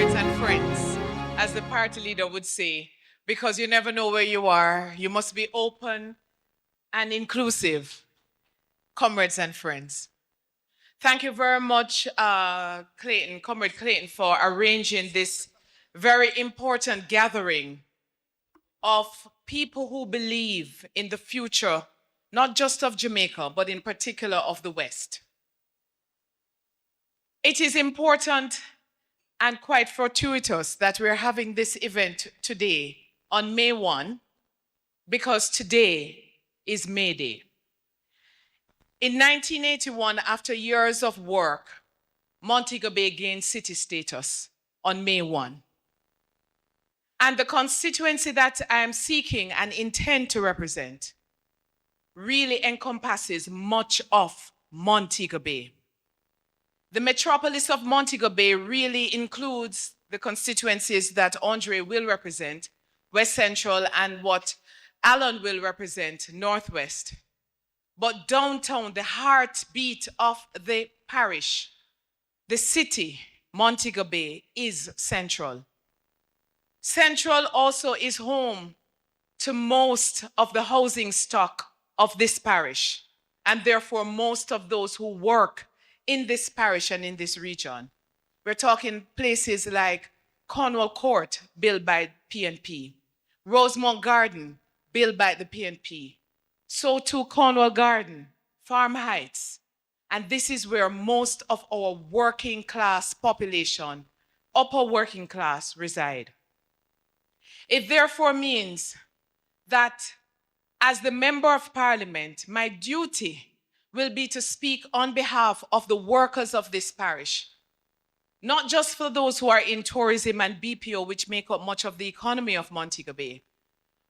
comrades and friends, as the party leader would say, because you never know where you are. You must be open and inclusive, comrades and friends. Thank you very much, Clayton, Comrade Clayton, for arranging this very important gathering of people who believe in the future, not just of Jamaica, but in particular of the West. It is important and quite fortuitous that we're having this event today on May 1, because today is May Day. In 1981, after years of work, Montego Bay gained city status on May 1. And the constituency that I am seeking and intend to represent really encompasses much of Montego Bay. The metropolis of Montego Bay really includes the constituencies that Andre will represent, West Central, and what Alan will represent, Northwest. But downtown, the heartbeat of the parish, the city, Montego Bay, is Central. Central also is home to most of the housing stock of this parish, and therefore most of those who work in this parish and in this region. We're talking places like Cornwall Court, built by PNP, Rosemont Garden, built by the PNP, so too Cornwall Garden, Farm Heights, and this is where most of our working class population, upper working class, reside. It therefore means that as the Member of Parliament, my duty will be to speak on behalf of the workers of this parish, not just for those who are in tourism and BPO, which make up much of the economy of Montego Bay,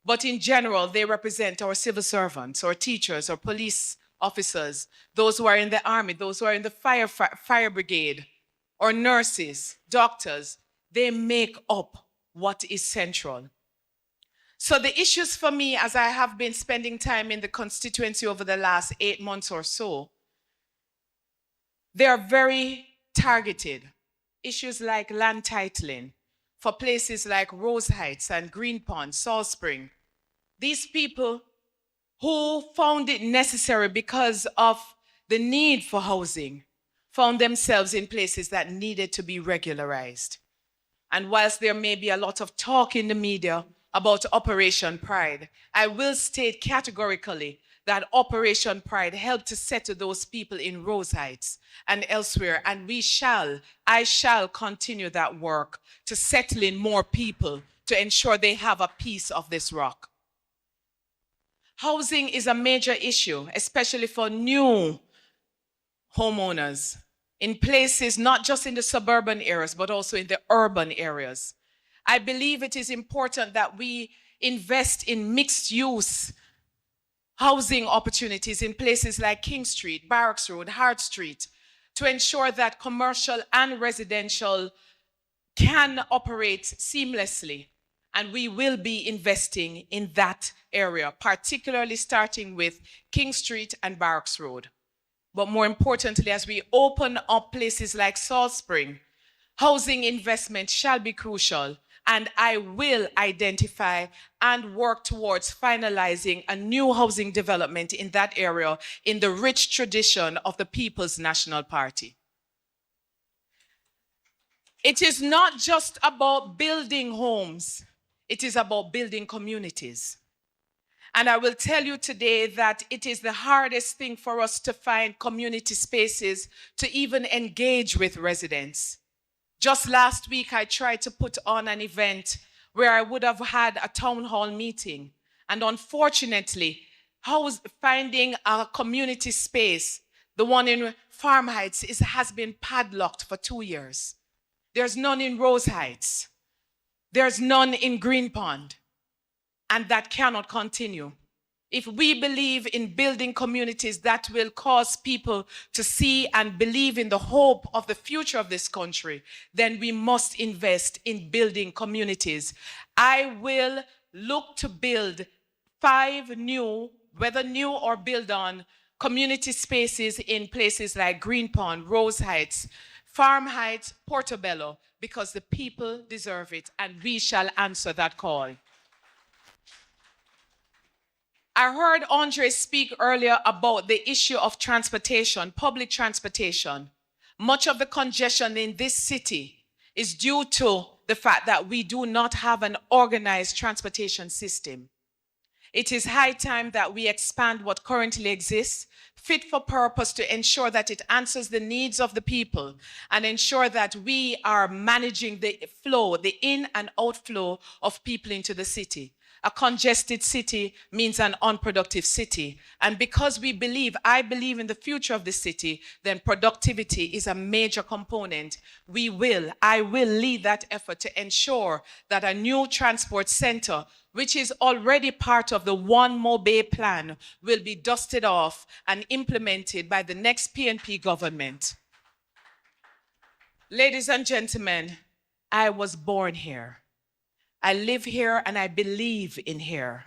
but in general, they represent our civil servants, our teachers, our police officers, those who are in the army, those who are in the fire brigade, or nurses, doctors. They make up what is Central. So the issues for me, as I have been spending time in the constituency over the last 8 months or so, they are very targeted. Issues like land titling for places like Rose Heights and Green Pond, Salt Spring. These people who found it necessary because of the need for housing found themselves in places that needed to be regularized. And whilst there may be a lot of talk in the media about Operation Pride, I will state categorically that Operation Pride helped to settle those people in Rose Heights and elsewhere, and I shall continue that work to settle in more people to ensure they have a piece of this rock. Housing is a major issue, especially for new homeowners in places not just in the suburban areas, but also in the urban areas. I believe it is important that we invest in mixed-use housing opportunities in places like King Street, Barracks Road, Hart Street, to ensure that commercial and residential can operate seamlessly. And we will be investing in that area, particularly starting with King Street and Barracks Road. But more importantly, as we open up places like Salt Spring, housing investment shall be crucial, and I will identify and work towards finalizing a new housing development in that area in the rich tradition of the People's National Party. It is not just about building homes, it is about building communities. And I will tell you today that it is the hardest thing for us to find community spaces to even engage with residents. Just last week, I tried to put on an event where I would have had a town hall meeting. And unfortunately, finding a community space, the one in Farm Heights, has been padlocked for 2 years. There's none in Rose Heights. There's none in Green Pond. And that cannot continue. If we believe in building communities that will cause people to see and believe in the hope of the future of this country, then we must invest in building communities. I will look to build 5 new, whether new or build on, community spaces in places like Green Pond, Rose Heights, Farm Heights, Portobello, because the people deserve it, and we shall answer that call. I heard Andre speak earlier about the issue of transportation, public transportation. Much of the congestion in this city is due to the fact that we do not have an organized transportation system. It is high time that we expand what currently exists, fit for purpose, to ensure that it answers the needs of the people and ensure that we are managing the flow, the in and outflow of people into the city. A congested city means an unproductive city. And because I believe in the future of the city, then productivity is a major component. I will lead that effort to ensure that a new transport center, which is already part of the One Mobe plan, will be dusted off and implemented by the next PNP government. Ladies and gentlemen, I was born here. I live here and I believe in here.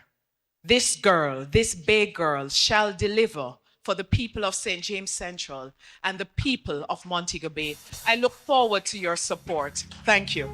This girl, this Bay girl, shall deliver for the people of St. James Central and the people of Montego Bay. I look forward to your support. Thank you.